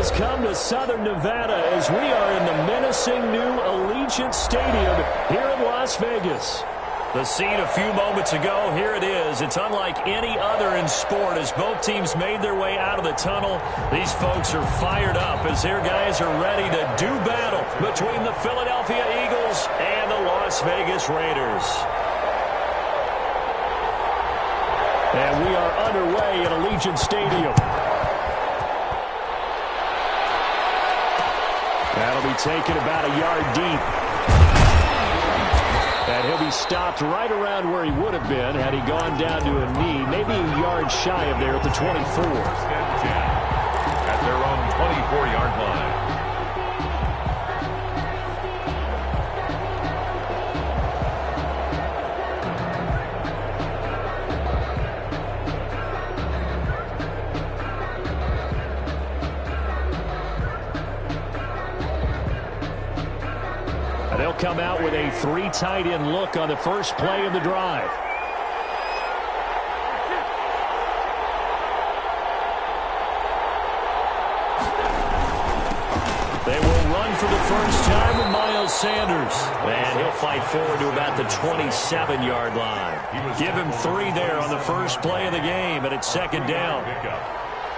has come to Southern Nevada as we are in the menacing new Allegiant Stadium here in Las Vegas. The scene a few moments ago, here it is. It's unlike any other in sport as both teams made their way out of the tunnel. These folks are fired up as their guys are ready to do battle between the Philadelphia Eagles and the Las Vegas Raiders. And we are underway at Allegiant Stadium. That'll be taken about a yard deep. And he'll be stopped right around where he would have been had he gone down to a knee, maybe a yard shy of there at the 24. At their own 24-yard line. They'll come out with a 3 tight end look on the first play of the drive. They will run for the first time with Miles Sanders. And he'll fight forward to about the 27-yard line. Give him 3 there on the first play of the game, and it's second down.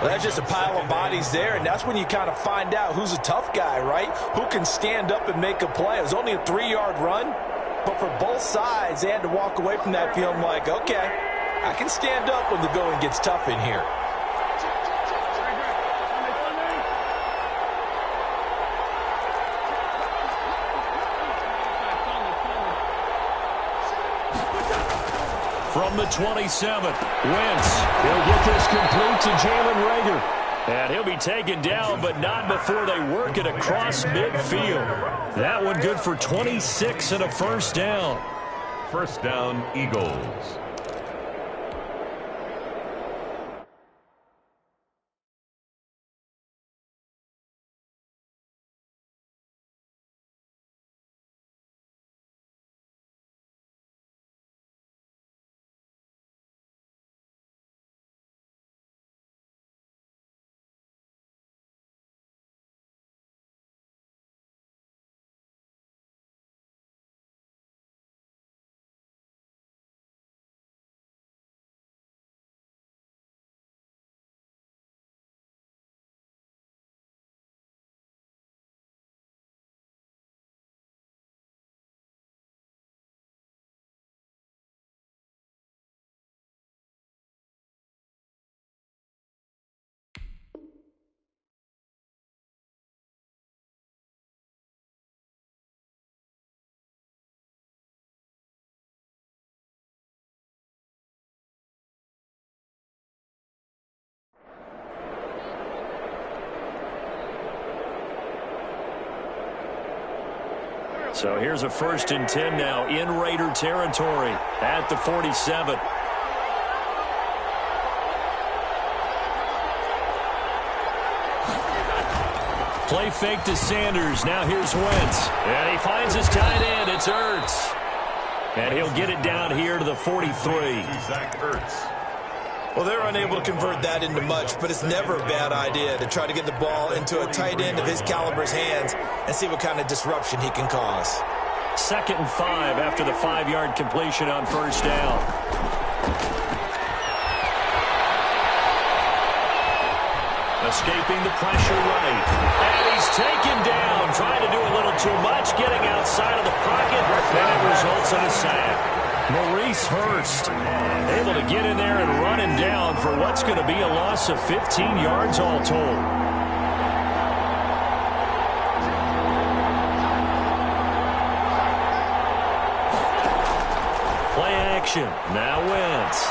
Well, that's just a pile of bodies there, and that's when you kind of find out who's a tough guy, right? Who can stand up and make a play. It was only a 3-yard run, but for both sides, they had to walk away from that feeling like, okay, I can stand up when the going gets tough in here. From the 27th, Wentz. He'll get this complete to Jalen Reagor. and he'll be taken down, but not before they work it across midfield. That one good for 26 and a first down. First down, Eagles. So here's a 1st and 10 now in Raider territory at the 47. Play fake to Sanders. Now here's Wentz. And he finds his tight end. It's Ertz. And he'll get it down here to the 43. Zach Ertz. Well, they're unable to convert that into much, but it's never a bad idea to try to get the ball into a tight end of his caliber's hands and see what kind of disruption he can cause. 2nd and 5 after the 5-yard completion on first down. Escaping the pressure right. And he's taken down, trying to do a little too much, getting outside of the pocket, and it results in a sack. Maurice Hurst able to get in there and run him down for what's going to be a loss of 15 yards all told. Play action. Now Wentz.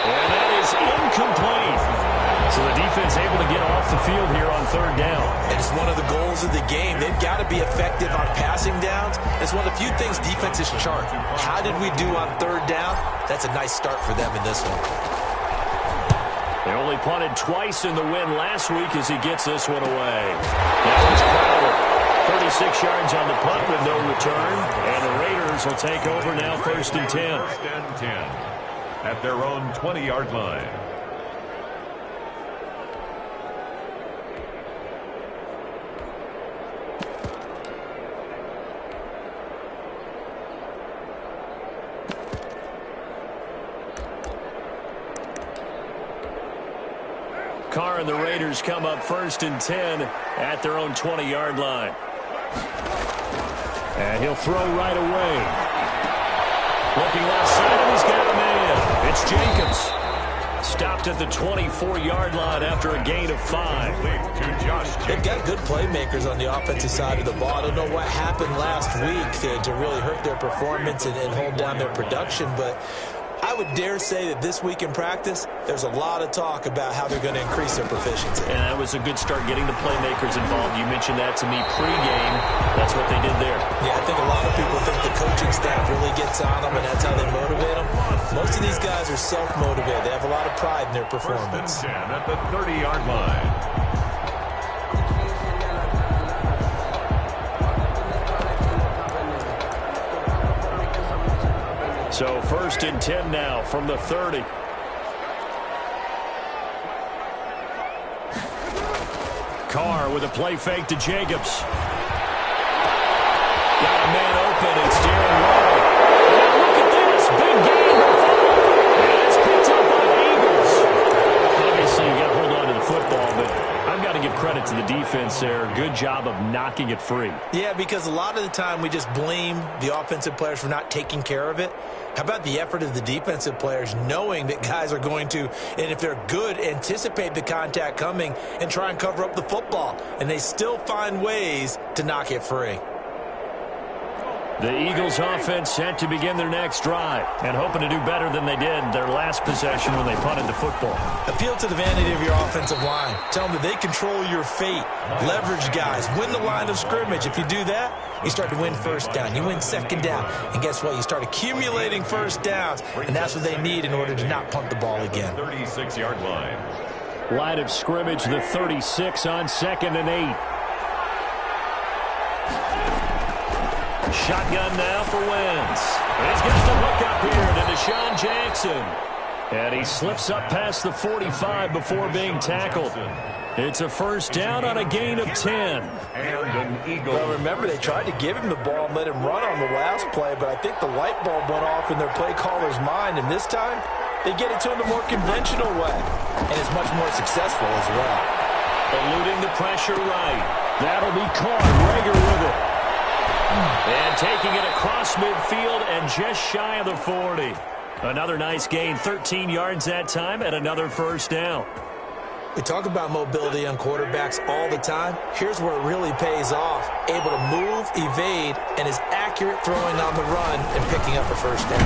And that is incomplete. So the defense able to get off the field here on 3rd down. And it's one of the goals of the game. They've got to be effective on passing downs. It's one of the few things defenses chart. How did we do on 3rd down? That's a nice start for them in this one. They only punted twice in the win last week as he gets this one away. Now it's Crowder. 36 yards on the punt with no return. And the Raiders Raiders will take over now, 1st and 10. 1st and 10 at their own 20-yard line. Carr and the Raiders come up 1st and 10 at their own 20-yard line. And he'll throw right away. Looking left side, he's got a man. It's Jacobs. Stopped at the 24-yard line after a gain of 5. They've got good playmakers on the offensive side of the ball. I don't know what happened last week to really hurt their performance and hold down their production, but I would dare say that this week in practice, there's a lot of talk about how they're going to increase their proficiency. And that was a good start getting the playmakers involved. You mentioned that to me pregame. That's what they did there. Yeah, I think a lot of people think the coaching staff really gets on them, and that's how they motivate them. Most of these guys are self-motivated. They have a lot of pride in their performance. 1st and 10 at the 30-yard line. So 1st and 10 now from the 30. Carr with a play fake to Jacobs. Got a man open. It's Darren Waller. Now look at this. Big game. And it's picked up by the Eagles. Obviously, you got to hold on to the football, but I've got to give credit to the defense there. Good job of knocking it free. Yeah, because a lot of the time we just blame the offensive players for not taking care of it. How about the effort of the defensive players knowing that guys are going to, and if they're good, anticipate the contact coming and try and cover up the football. And they still find ways to knock it free. The Eagles offense set to begin their next drive and hoping to do better than they did their last possession when they punted the football. Appeal to the vanity of your offensive line. Tell them that they control your fate. Leverage guys. Win the line of scrimmage. If you do that, you start to win 1st down. You win 2nd down. And guess what? You start accumulating 1st downs. And that's what they need in order to not punt the ball again. 36-yard line. Line of scrimmage, the 36 on 2nd and 8. Shotgun now for Wentz. He's got to look up here to Deshaun Jackson. And he slips up past the 45 before being tackled. It's a 1st down on a gain of 10. And an Eagle. Well, remember, they tried to give him the ball and let him run on the last play, but I think the light bulb went off in their play caller's mind, and this time they get it to him the more conventional way, and it's much more successful as well. Eluding the pressure right. That'll be caught. Rager with it. And taking it across midfield and just shy of the 40. Another nice gain, 13 yards that time, and another 1st down. We talk about mobility on quarterbacks all the time. Here's where it really pays off. Able to move, evade, and is accurate throwing on the run and picking up a 1st down.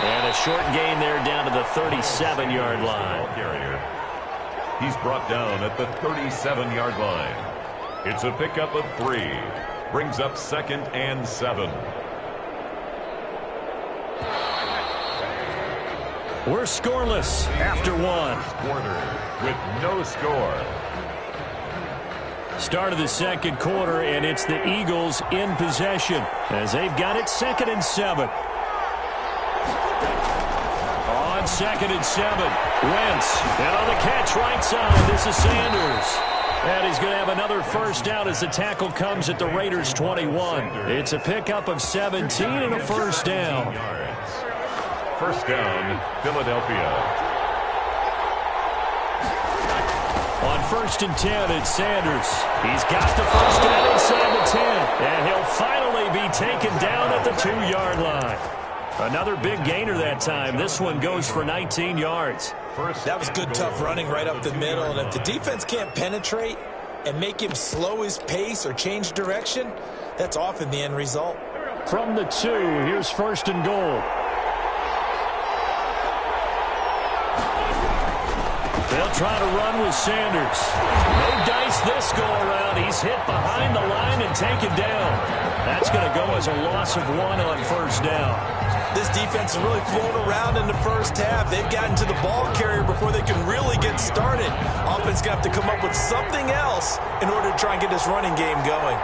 And a short gain there down to the 37-yard line. He's brought down at the 37-yard line. It's a pickup of 3. Brings up 2nd and 7. We're scoreless after 1. Quarter with no score. Start of the 2nd quarter, and it's the Eagles in possession as they've got it 2nd and 7. On 2nd and 7, Wentz, and on the catch right side, this is Sanders. And he's going to have another 1st down as the tackle comes at the Raiders' 21. It's a pickup of 17 and a 1st down. 1st down, Philadelphia. On 1st and 10, it's Sanders. He's got the 1st down inside the 10. And he'll finally be taken down at the 2-yard line. Another big gainer that time. This one goes for 19 yards. That was good, tough running right up the middle. And if the defense can't penetrate and make him slow his pace or change direction, that's often the end result. From the 2, here's 1st and goal. They'll try to run with Sanders. No dice this go around. He's hit behind the line and taken down. That's going to go as a loss of 1 on 1st down. This defense has really flown around in the 1st half. They've gotten to the ball carrier before they can really get started. Offense going to have to come up with something else in order to try and get this running game going.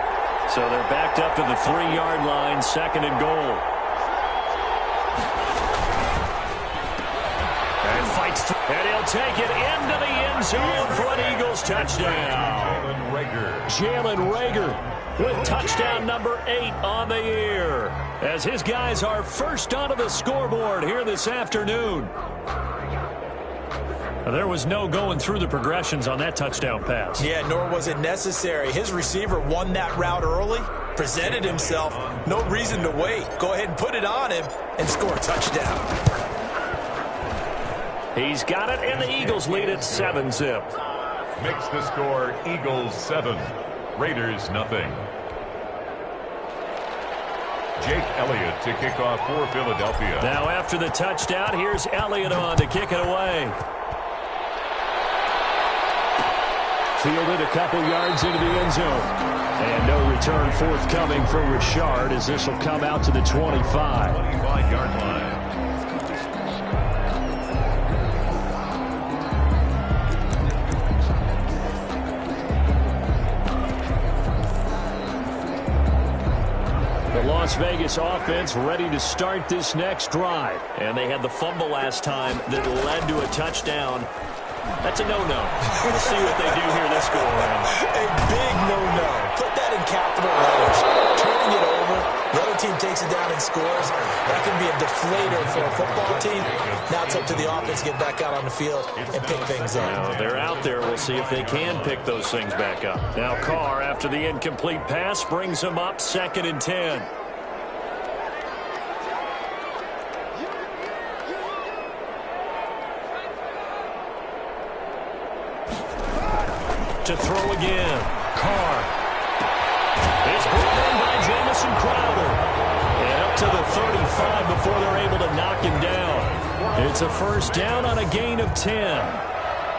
So they're backed up to the 3-yard line, second and goal. And fights, and he'll take it into the end zone for an Eagles touchdown. Jalen Reagor with touchdown number 8 on the year, as his guys are first onto the scoreboard here this afternoon. There was no going through the progressions on that touchdown pass. Yeah, nor was it necessary. His receiver won that route early, presented himself. No reason to wait. Go ahead and put it on him and score a touchdown. He's got it, and the Eagles lead at 7-zip. Makes the score Eagles 7, Raiders nothing. Jake Elliott to kick off for Philadelphia. Now after the touchdown, here's Elliott on to kick it away. Fielded a couple yards into the end zone. And no return forthcoming for Richard, as this will come out to the 25. 25-yard line. The Las Vegas offense ready to start this next drive. And they had the fumble last time that led to a touchdown. That's a no-no. We'll see what they do here this go-around. A big no-no. Put that in capital letters. Turning it over, the other team takes it down and scores. That can be a deflator for a football team. Now it's up to the offense to get back out on the field and pick things up. Now they're out there. We'll see if they can pick those things back up. Now Carr, after the incomplete pass, brings them up 2nd and 10. To throw again. Carr. It's brought in by Jamison Crowder. And up to the 35 before they're able to knock him down. It's a first down on a gain of 10.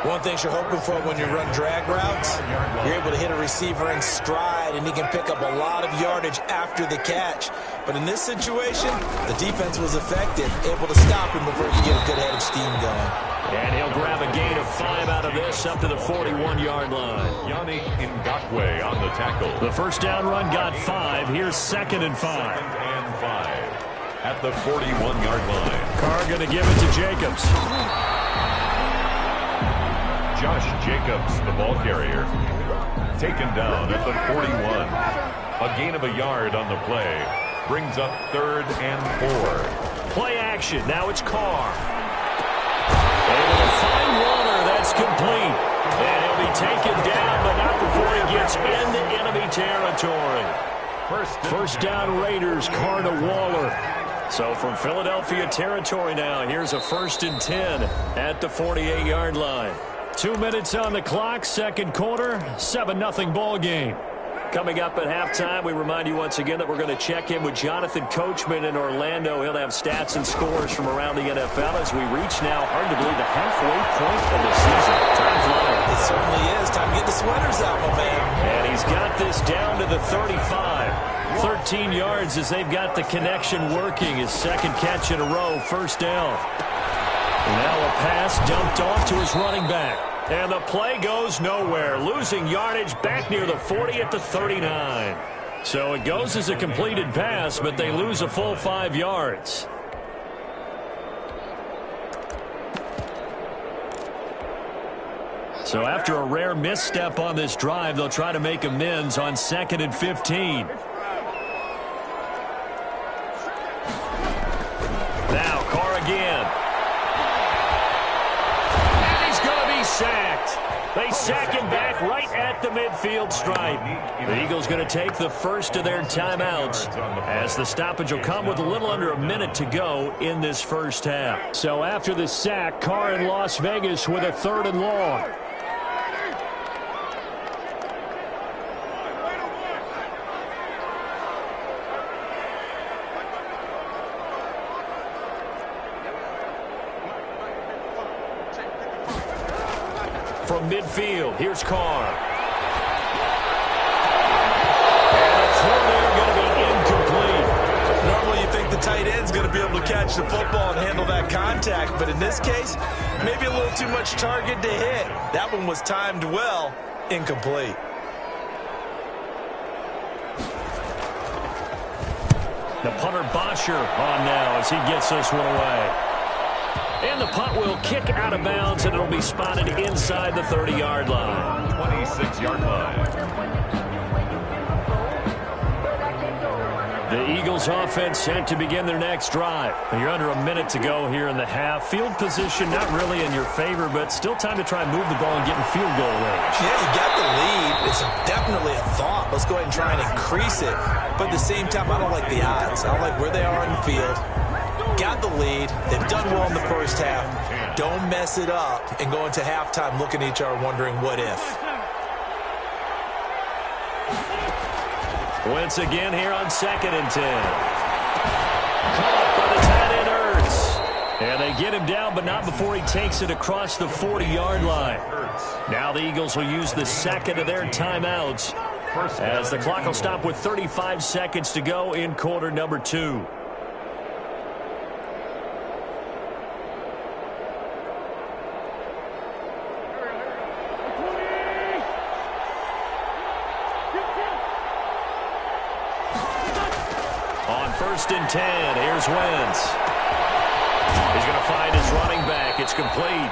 One thing you're hoping for when you run drag routes, you're able to hit a receiver in stride, and he can pick up a lot of yardage after the catch. But in this situation, the defense was effective, able to stop him before he could get a good head of steam going. And he'll grab a gain of 5 out of this up to the 41-yard line. Yannick Ngakoue on the tackle. The first down run got 5. Here's 2nd and 5. 2nd and 5 at the 41-yard line. Carr going to give it to Jacobs. Josh Jacobs, the ball carrier, taken down at the 41. A gain of a yard on the play. Brings up 3rd and 4. Play action. Now it's Carr. Able to find Waller. That's complete. And he'll be taken down, but not before he gets into enemy territory. First down Raiders, Carr to Waller. So from Philadelphia territory now, here's a 1st and 10 at the 48-yard line. 2 minutes on the clock, second quarter, 7-0 ball game. Coming up at halftime, we remind you once again that we're going to check in with Jonathan Coachman in Orlando. He'll have stats and scores from around the NFL as we reach now, hard to believe, the halfway point of the season. Time flying. It certainly is. Time to get the sweaters out, my man. And he's got this down to the 35. 13 yards as they've got the connection working. His second catch in a row, first down. Now a pass dumped off to his running back. And the play goes nowhere, losing yardage back near the 40 at the 39. So it goes as a completed pass, but they lose a full 5 yards. So after a rare misstep on this drive, they'll try to make amends on 2nd and 15. Now Carr again. Sacked. They sack him back right at the midfield stripe. The Eagles going to take the first of their timeouts as the stoppage will come with a little under a minute to go in this first half. So after the sack, Carr in Las Vegas with a 3rd and long. From midfield, here's Carr. And the throw there going to be incomplete. Normally you think the tight end's going to be able to catch the football and handle that contact, but in this case, maybe a little too much target to hit. That one was timed well, incomplete. The punter Bosher on now as he gets this one away. And the punt will kick out of bounds, and it'll be spotted inside the 30-yard line. 26-yard line. The Eagles offense set to begin their next drive. You're under a minute to go here in the half. Field position not really in your favor, but still time to try and move the ball and get in field goal range. Yeah, you got the lead. It's definitely a thought. Let's go ahead and try and increase it. But at the same time, I don't like the odds. I don't like where they are on the field. Got the lead. They've done well in the first half. Don't mess it up and go into halftime looking at each other wondering what if. Once again here on 2nd and 10. Caught by the tight end Ertz. And they get him down, but not before he takes it across the 40-yard line. Now the Eagles will use the second of their timeouts as the clock will stop with 35 seconds to go in quarter number 2. On 1st and 10, here's Wentz. He's going to find his running back. It's complete.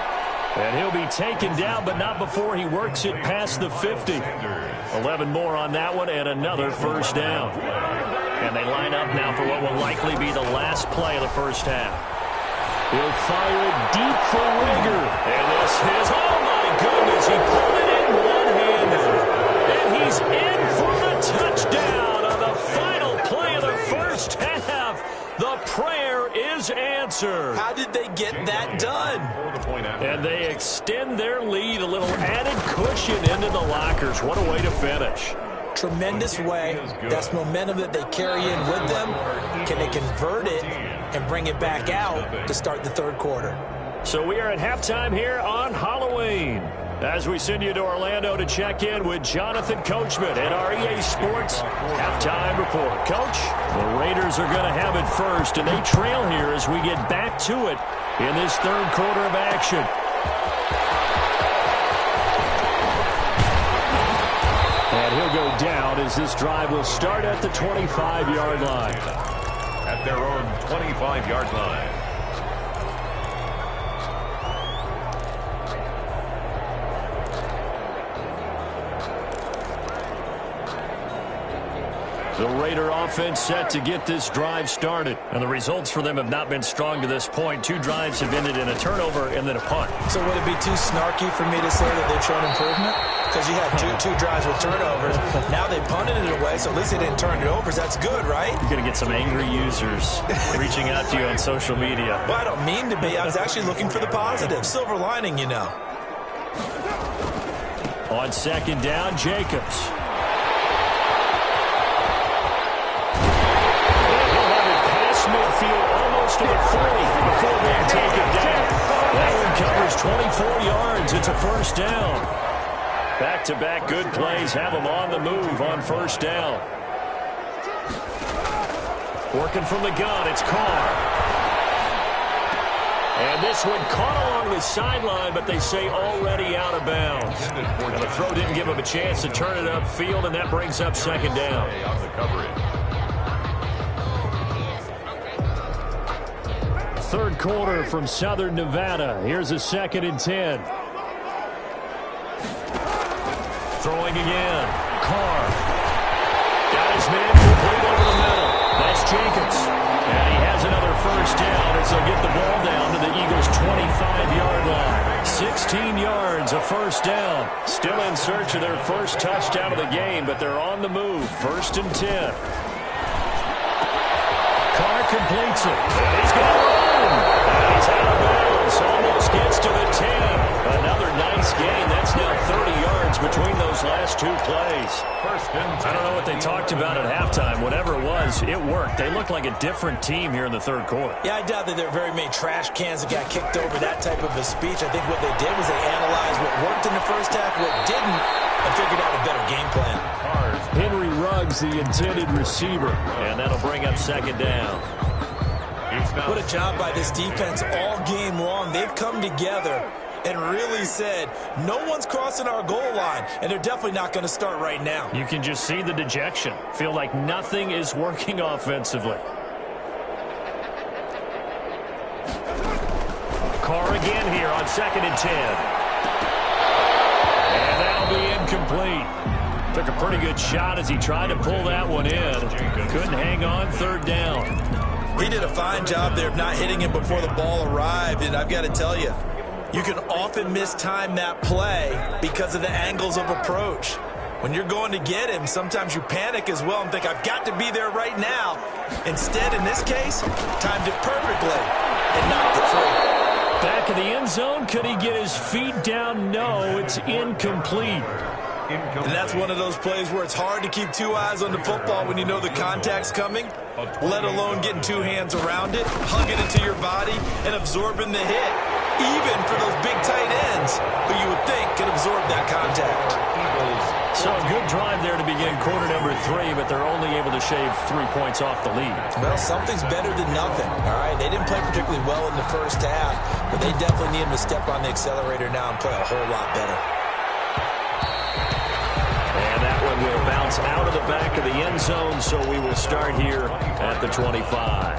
And he'll be taken down, but not before he works it past the 50. 11 more on that one and another first down. And they line up now for what will likely be the last play of the first half. He'll fire it deep for Rigger. And this is, oh my goodness, he pulled it in one-handed. And he's in for the touchdown on the final play of the first half. The prayer is answered. How did they get that done? And they extend their lead, a little added cushion into the lockers. What a way to finish. Tremendous way. That's momentum that they carry in with them. Can they convert it and bring it back out to start the third quarter? So we are at halftime here on Halloween, as we send you to Orlando to check in with Jonathan Coachman at our EA Sports Halftime Report. Coach, the Raiders are going to have it first, and they trail here as we get back to it in this third quarter of action. And he'll go down as this drive will start at the 25-yard line. At their own 25-yard line. The Raider offense set to get this drive started. And the results for them have not been strong to this point. 2 drives have ended in a turnover and then a punt. So would it be too snarky for me to say that they've shown improvement? Because you had two drives with turnovers. Now they punted it away, so at least they didn't turn it over. That's good, right? You're going to get some angry users reaching out to you on social media. Well, I don't mean to be. I was actually looking for the positive. Silver lining, you know. On 2nd down, Jacobs. Midfield almost to the 40 before being taken down. That one covers 24 yards. It's a first down. Back-to-back good plays have them on the move on first down. Working from the gun, it's Carr. And this one caught along the sideline, but they say already out of bounds. And the throw didn't give him a chance to turn it upfield, and that brings up 2nd down. On the coverage. Third quarter from Southern Nevada. Here's a 2nd and 10. Throwing again. Carr. Got his man complete over the middle. That's Jacobs. And he has another first down as they'll get the ball down to the Eagles' 25-yard line. 16 yards, a first down. Still in search of their first touchdown of the game, but they're on the move. 1st and 10. Carr completes it. And he's going to run. And he's out of bounds. Almost gets to the 10. Another nice gain. That's now 30 yards between those last 2 plays. I don't know what they talked about at halftime. Whatever it was, it worked. They look like a different team here in the third quarter. Yeah, I doubt that there are very many trash cans that got kicked over, that type of a speech. I think what they did was they analyzed what worked in the first half, what didn't, and figured out a better game plan. Henry Ruggs, the intended receiver. And that'll bring up 2nd down. What a job by this defense all game long. They've come together and really said, no one's crossing our goal line, and they're definitely not going to start right now. You can just see the dejection. Feel like nothing is working offensively. on 2nd and 10. And that'll be incomplete. Took a pretty good shot as he tried to pull that one in. Couldn't hang on 3rd down. He did a fine job there of not hitting him before the ball arrived, and I've got to tell you, you can often mistime that play because of the angles of approach. When you're going to get him, sometimes you panic as well and think, I've got to be there right now. Instead, in this case, timed it perfectly and knocked it free. Back in the end zone, could he get his feet down? No, it's incomplete. And that's one of those plays where it's hard to keep 2 eyes on the football when you know the contact's coming, let alone getting 2 hands around it, hugging it to your body, and absorbing the hit, even for those big tight ends who you would think could absorb that contact. So a good drive there to begin quarter number 3, but they're only able to shave 3 points off the lead. Well, something's better than nothing, all right? They didn't play particularly well in the first half, but they definitely need him to step on the accelerator now and play a whole lot better. And that one will bounce out of the back of the end zone, so we will start here at the 25.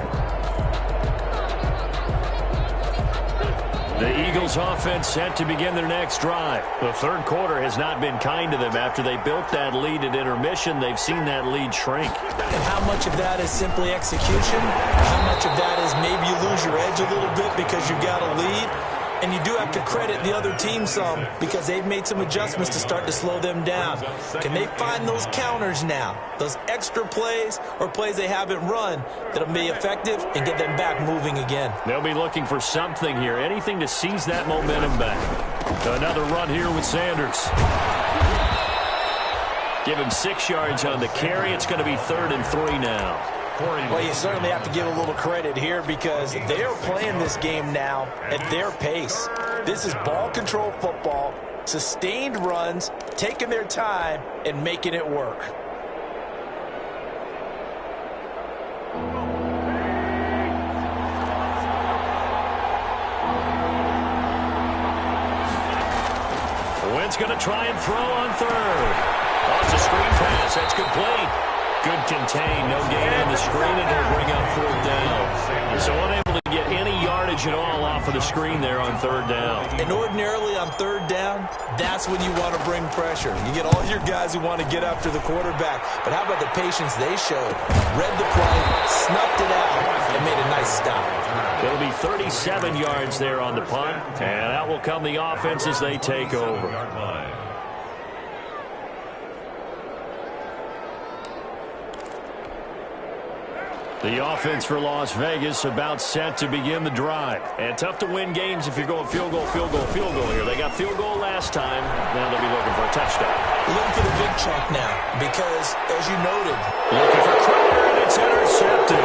The Eagles offense set to begin their next drive. The 3rd quarter has not been kind to them. After they built that lead at intermission, they've seen that lead shrink. And how much of that is simply execution? How much of that is maybe you lose your edge a little bit because you got a lead? And you do have to credit the other team some because they've made some adjustments to start to slow them down. Can they find those counters now, those extra plays or plays they haven't run that'll be effective and get them back moving again? They'll be looking for something here, anything to seize that momentum back. Another run here with Sanders. Give him 6 yards on the carry. It's going to be 3rd and 3 now. Well, you certainly have to give a little credit here because they're playing this game now at their pace. This is ball control football, sustained runs, taking their time, and making it work. Wentz going to try and throw on 3rd. Oh, it's a screen pass. That's complete. Good contain, no gain on the screen, and it'll bring up 4th down. So unable to get any yardage at all off of the screen there on 3rd down. And ordinarily on 3rd down, that's when you want to bring pressure. You get all your guys who want to get after the quarterback. But how about the patience they showed? Read the play, snuffed it out, and made a nice stop. It'll be 37 yards there on the punt, and that will come the offense as they take over. The offense for Las Vegas about set to begin the drive. And tough to win games if you're going field goal, field goal, field goal here. They got field goal last time. Now they'll be looking for a touchdown. Looking for the big chunk now because, as you noted, looking for Crowder, and it's intercepted.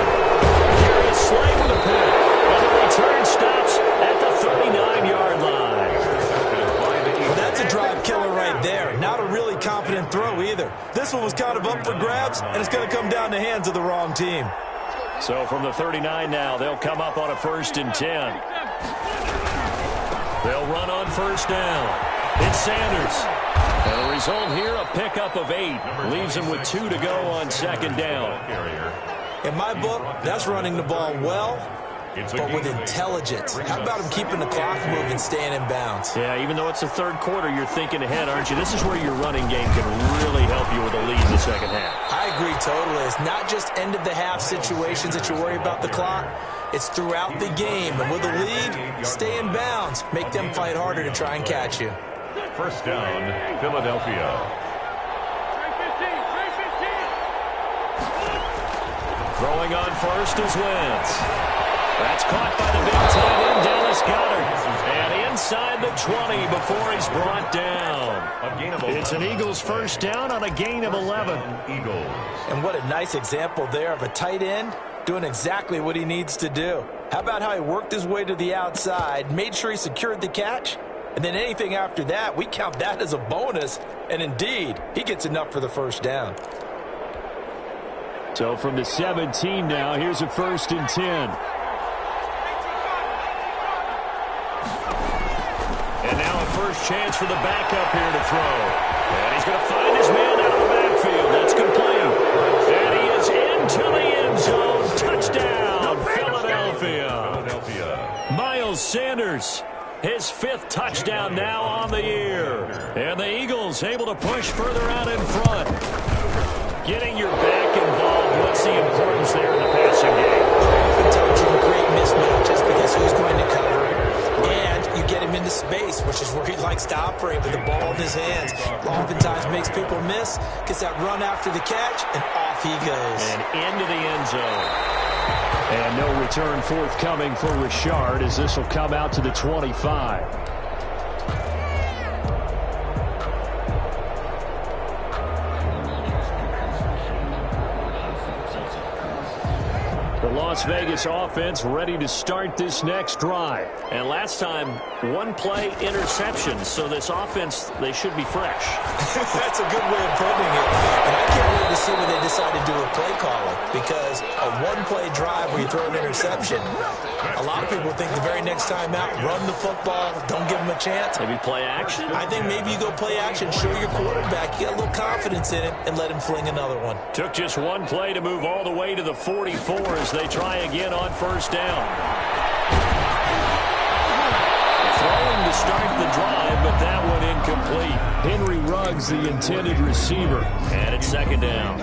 Darius Slay with a pick. And the return stops at the 39-yard line. Well, that's a drive killer right there. Not a really confident throw either. This one was kind of up for grabs, and it's going to come down the hands of the wrong team. So from the 39 now, they'll come up on a 1st and 10. They'll run on 1st down. It's Sanders. And the result here, a pickup of 8. Leaves him with 2 to go on 2nd down. In my book, that's running the ball well, but with intelligence. How about him keeping the clock moving, staying in bounds? Yeah, even though it's the 3rd quarter, you're thinking ahead, aren't you? This is where your running game can really help you with a lead in the 2nd half. I agree totally. It's not just end-of-the-half situations that you worry about the clock. It's throughout the game. And with a lead, stay in bounds. Make them fight harder to try and catch you. 1st down, Philadelphia. Throwing on 1st is Wentz. That's caught by the big tight end, Dallas Goedert. And inside the 20 before he's brought down. It's an Eagles 1st down on a gain of 11. Eagles. And what a nice example there of a tight end doing exactly what he needs to do. How about how he worked his way to the outside, made sure he secured the catch, and then anything after that, we count that as a bonus. And indeed, he gets enough for the 1st down. So from the 17 now, here's a 1st and 10. And now a first chance for the backup here to throw. And he's going to find his man out of the backfield. That's complete. And he is into the end zone. Touchdown, Philadelphia. Miles Sanders. His 5th touchdown now on the year. And the Eagles able to push further out in front. Getting your back involved, what's the importance there in the passing game? Oftentimes you can create mismatches because who's going to cover it? And you get him into space, which is where he likes to operate with the ball in his hands. Oftentimes makes people miss, gets that run after the catch, and off he goes. And into the end zone. And no return forthcoming for Richard as this will come out to the 25. The Las Vegas offense ready to start this next drive. And last time, 1-play interception. So this offense, they should be fresh. That's a good way of putting it. And I can't wait to see what they decide to do with play calling. Because a 1-play drive where you throw an interception, a lot of people think the very next time out, run the football, don't give them a chance. Maybe play action? I think maybe you go play action, show your quarterback, get a little confidence in him, and let him fling another one. Took just 1 play to move all the way to the 44 as they try again on first down. Throwing to start the drive, but that one incomplete. Henry Ruggs, the intended receiver. And it's 2nd down.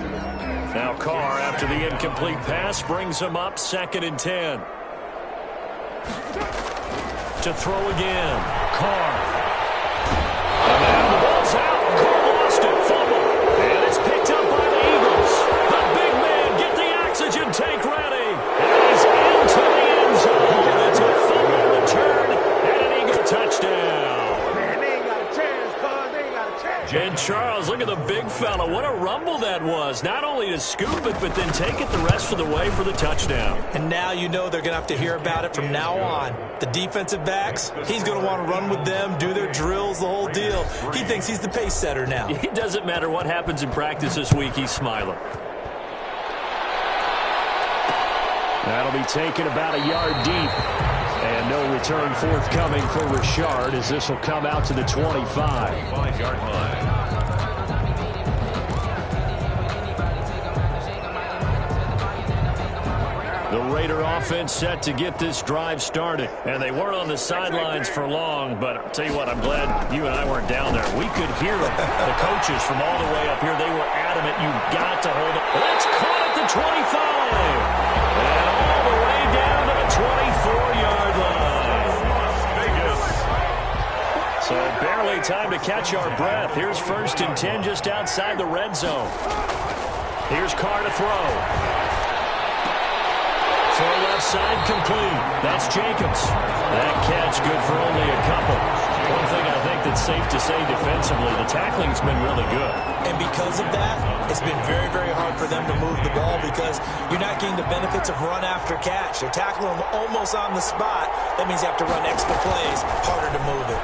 Now Carr, after the incomplete pass, brings him up 2nd and 10. To throw again. Carr. And now the ball's out. Carr lost it. Fumble. And it's picked up by the Eagles. The big man, get the oxygen tank ready. And he's into the end zone. It's a fumble return and an Eagle touchdown. Man, they ain't got a chance, cuz. They ain't got a chance. And Charles, look at the big fella. What a rumble that was. Not only to scoop it, but then take it the rest of the way for the touchdown. And now you know they're going to have to hear about it from now on. The defensive backs, he's going to want to run with them, do their drills, the whole deal. He thinks he's the pace setter now. It doesn't matter what happens in practice this week, he's smiling. That'll be taken about a yard deep. And no return forthcoming for Richard as this will come out to the 25. 5-yard line. The Raider offense set to get this drive started. And they weren't on the sidelines for long, but I'll tell you what, I'm glad you and I weren't down there. We could hear them. The coaches from all the way up here, they were adamant. You've got to hold it. That's caught at the 25. And all the way down to the 24-yard line. Vegas. So barely time to catch our breath. Here's 1st and 10 just outside the red zone. Here's Carr to throw. Throw left side complete. That's Jacobs. That catch good for only a couple. One thing I think that's safe to say defensively, the tackling's been really good. And because of that, it's been very, very hard for them to move the ball because you're not getting the benefits of run after catch. They're tackling them almost on the spot. That means you have to run extra plays, harder to move it.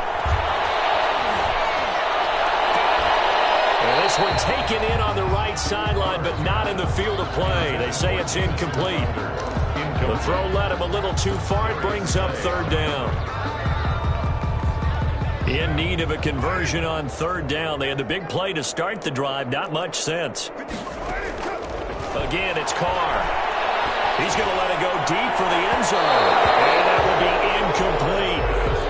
And this one taken in on the right sideline, but not in the field of play. They say it's incomplete. The throw led him a little too far. It brings up 3rd down. In need of a conversion on 3rd down. They had the big play to start the drive. Not much sense. Again, it's Carr. He's going to let it go deep for the end zone. And that will be incomplete.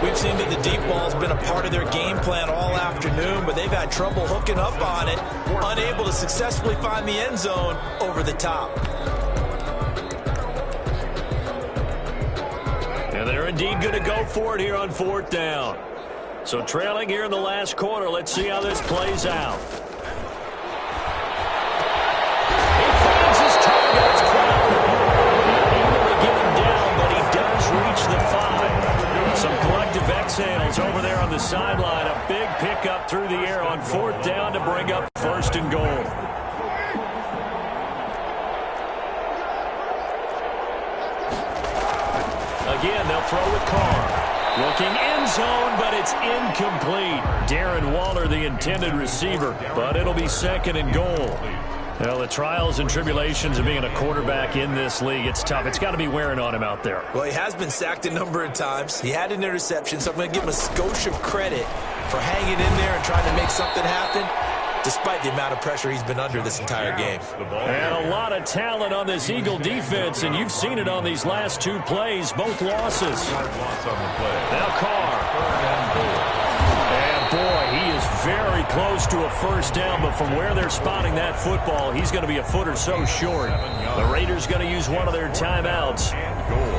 We've seen that the deep ball's been a part of their game plan all afternoon, but they've had trouble hooking up on it, unable to successfully find the end zone over the top. And they're indeed going to go for it here on 4th down. So trailing here in the last quarter, let's see how this plays out. He finds his target. It's Crowder. Able to get him down, but he does reach the 5. Some collective exhales over there on the sideline. A big pickup through the air on 4th down to bring up 1st and goal. Again, they'll throw with Carr. Looking end zone, but it's incomplete. Darren Waller, the intended receiver, but it'll be 2nd and goal. Well, the trials and tribulations of being a quarterback in this league, it's tough. It's got to be wearing on him out there. Well, he has been sacked a number of times. He had an interception, so I'm going to give him a skosh of credit for hanging in there and trying to make something happen. despite the amount of pressure he's been under this entire game. And a lot of talent on this Eagle defense, and you've seen it on these last two plays, both losses. Now Carr. And boy, he is very close to a first down, but from where they're spotting that football, he's going to be a foot or so short. The Raiders going to use one of their timeouts.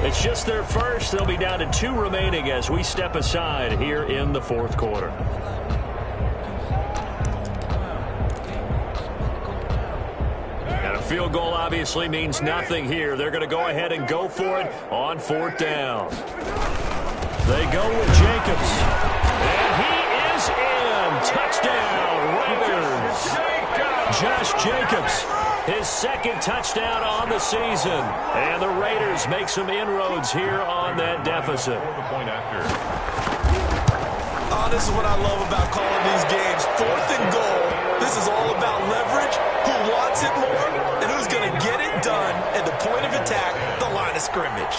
It's just their first. They'll be down to 2 remaining as we step aside here in the fourth quarter. And a field goal obviously means nothing here. They're going to go ahead and go for it on 4th down. They go with Jacobs. And he is in. Touchdown, Raiders. Josh Jacobs, his 2nd touchdown on the season. And the Raiders make some inroads here on that deficit. Oh, this is what I love about calling these games. 4th and goal. This is all about leverage, who wants it more, and who's going to get it done at the point of attack, the line of scrimmage.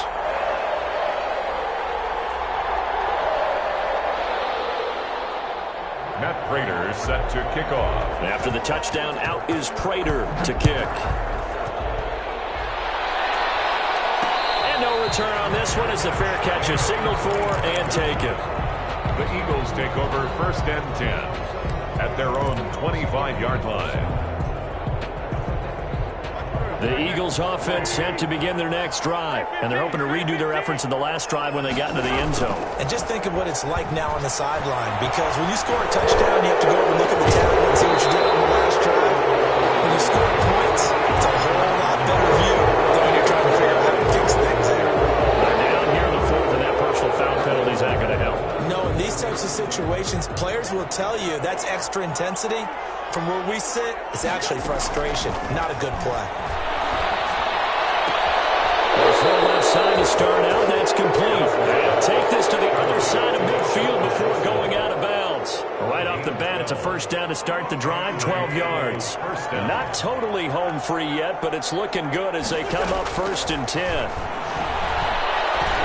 Matt Prater set to kick off. After the touchdown, out is Prater to kick. And no return on this one as the fair catch is signaled for and taken. The Eagles take over 1st and 10 at their own 25-yard line. The Eagles offense set to begin their next drive, and they're hoping to redo their efforts in the last drive when they got into the end zone. And just think of what it's like now on the sideline, because when you score a touchdown, you have to go over and look at the tablet and see what you did on the last drive. When you score points, it's a whole lot better view than when you're trying to figure out how to fix things there. They're down here in the 4th, and that personal foul penalty is not going to help. No, in these types of situations, players will tell you that's extra intensity. From where we sit, it's actually frustration, not a good play. Full left side to start out. That's complete. They'll take this to the other side of midfield before going out of bounds. Right off the bat, it's a first down to start the drive, 12 yards. Not totally home free yet, but it's looking good as they come up 1st and 10.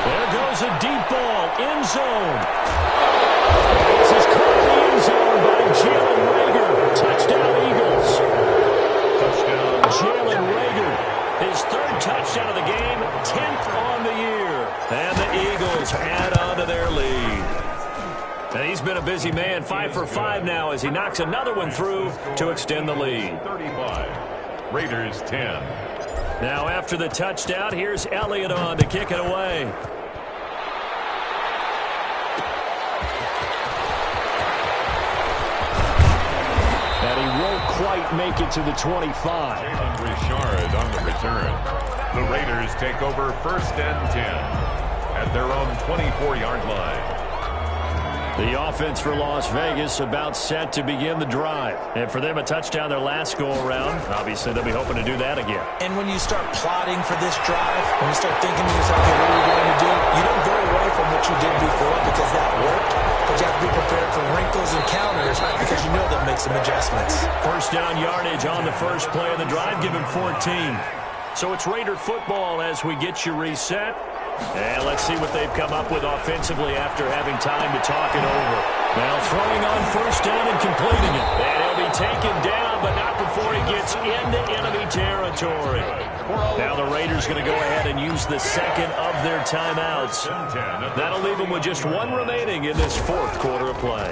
There goes a deep ball, end zone. This is caught in the end zone by Jalen Reagor. Touchdown, Eagles. Jalen Reagor. His 3rd touchdown of the game, 10th on the year. And the Eagles add on to their lead. And he's been a busy man, 5 for 5 now as he knocks another one through to extend the lead. 35. Raiders 10. Now after the touchdown, here's Elliott on to kick it away. And he won't quite make it to the 25. Jalen Richard on the return. The Raiders take over 1st and 10 at their own 24-yard line. The offense for Las Vegas about set to begin the drive. And for them, a touchdown their last go-around. Obviously, they'll be hoping to do that again. And when you start plotting for this drive, when you start thinking to yourself, okay, what are we going to do? You don't go away from what you did before because that worked. But you have to be prepared for wrinkles and counters because you know they'll make some adjustments. First down yardage on the first play of the drive, give him 14. So it's Raider football as we get you reset. And let's see what they've come up with offensively after having time to talk it over. Now throwing on first down and completing it. And he'll be taken down, but not before he gets into enemy territory. Now the Raiders going to go ahead and use the 2nd of their timeouts. That'll leave them with just 1 remaining in this 4th quarter of play.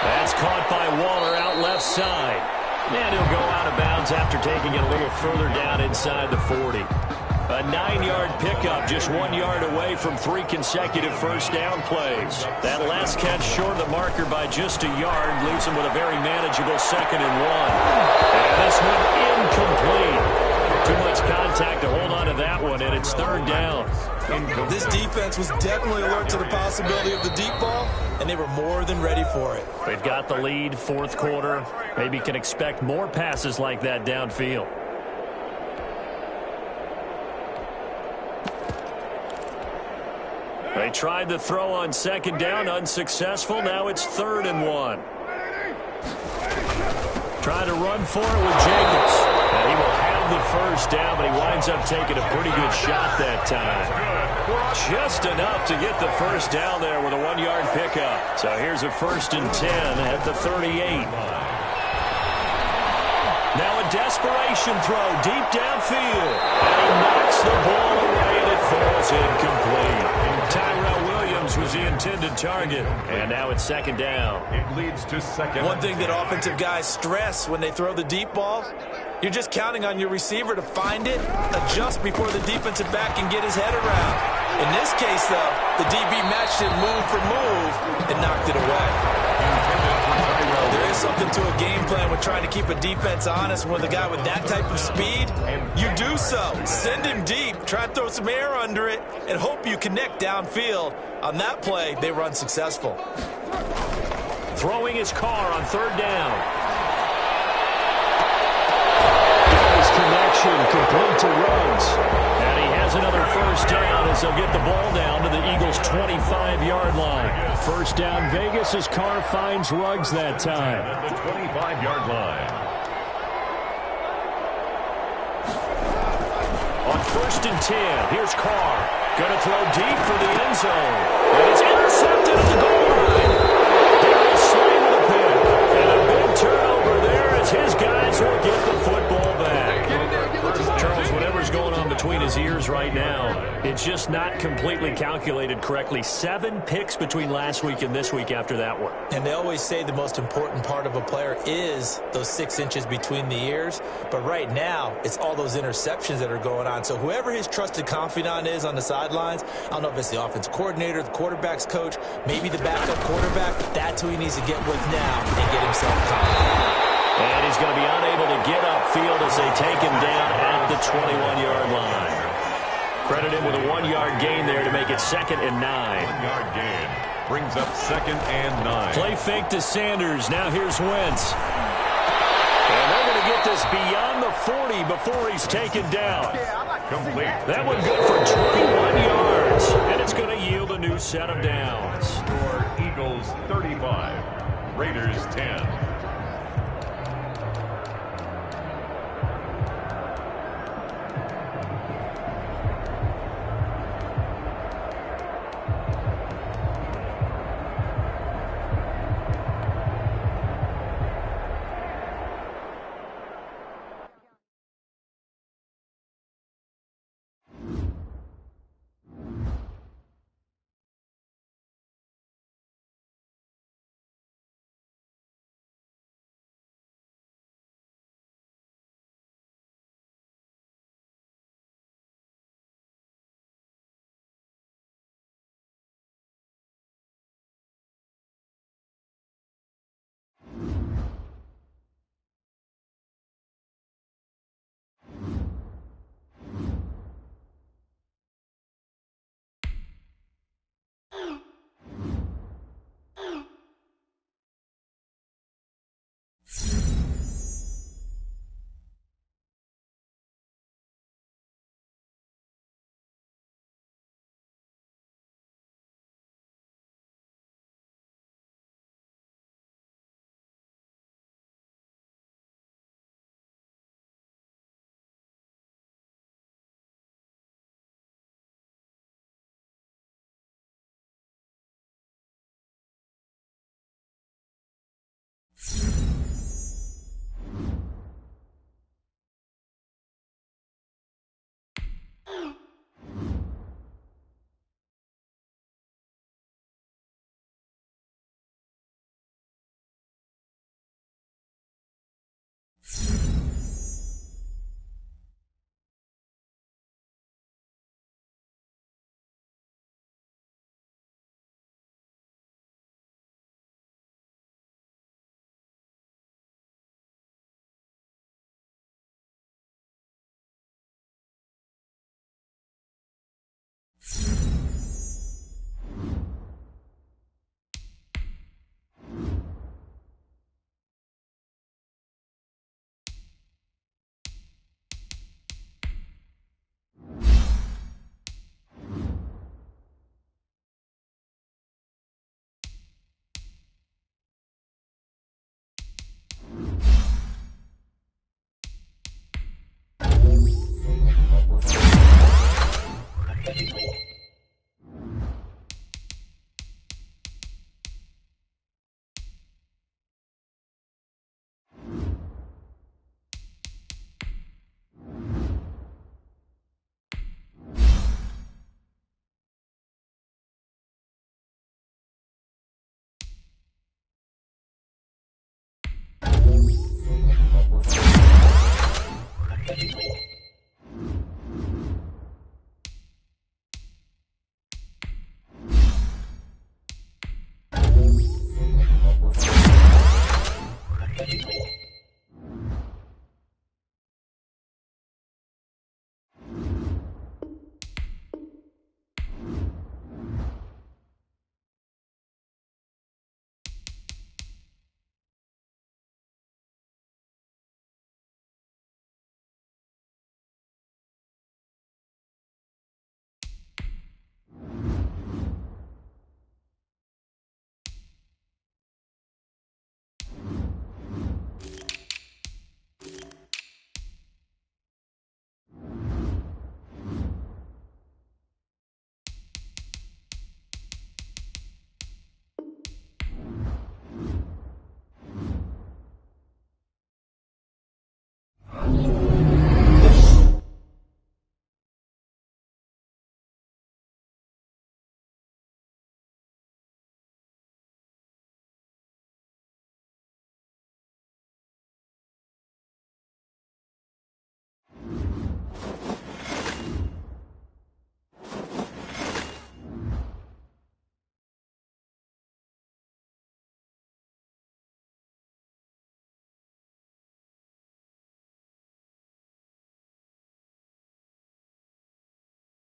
That's caught by Waller out left side. And he'll go out of bounds after taking it a little further down inside the 40. A 9-yard pickup, just 1 yard away from 3 consecutive first down plays. That last catch short of the marker by just a yard leaves him with a very manageable 2nd and 1. And this one incomplete. Too much contact to hold on to that one, and it's 3rd down. This defense was definitely alert to the possibility of the deep ball, and they were more than ready for it. They've got the lead, 4th quarter. Maybe can expect more passes like that downfield. They tried to throw on 2nd down, unsuccessful. Now it's 3rd and 1. Trying to run for it with Jacobs. And he will have the first down, but he winds up taking a pretty good shot that time. Just enough to get the first down there with a 1-yard pickup. So here's a 1st and 10 at the 38. Now a desperation throw deep downfield. And he knocks the ball away and it falls incomplete. Tyrell Williams was the intended target. And now it's 2nd down. It leads to 2nd. One thing that offensive guys stress when they throw the deep ball, you're just counting on your receiver to find it, adjust before the defensive back can get his head around. In this case, though, the DB matched it move for move and knocked it away. There is something to a game plan with trying to keep a defense honest. With a guy with that type of speed, you do so. Send him deep, try and throw some air under it, and hope you connect downfield. On that play, they run successful. Throwing his car on 3rd down. Connection complete to Ruggs. And he has another 1st down as they'll get the ball down to the Eagles' 25-yard line. 1st down Vegas as Carr finds Ruggs that time. At the 25-yard line. On 1st and 10, here's Carr. Going to throw deep for the end zone. And it's intercepted at the goal line. He'll swing with a pick. And a big turnover there as his guys will get the football back. Charles, whatever's going on between his ears right now, it's just not completely calculated correctly. 7 picks between last week and this week after that one. And they always say the most important part of a player is those 6 inches between the ears. But right now, it's all those interceptions that are going on. So whoever his trusted confidant is on the sidelines, I don't know if it's the offense coordinator, the quarterback's coach, maybe the backup quarterback, that's who he needs to get with now and get himself confident. And he's going to be unable to get upfield as they take him down at the 21-yard line. Credit him with a 1-yard gain there to make it 2nd and 9. 1-yard gain brings up 2nd and 9. Play fake to Sanders. Now here's Wentz. And they're going to get this beyond the 40 before he's taken down. Complete. That one good for 21 yards. And it's going to yield a new set of downs. Score Eagles 35. Raiders 10.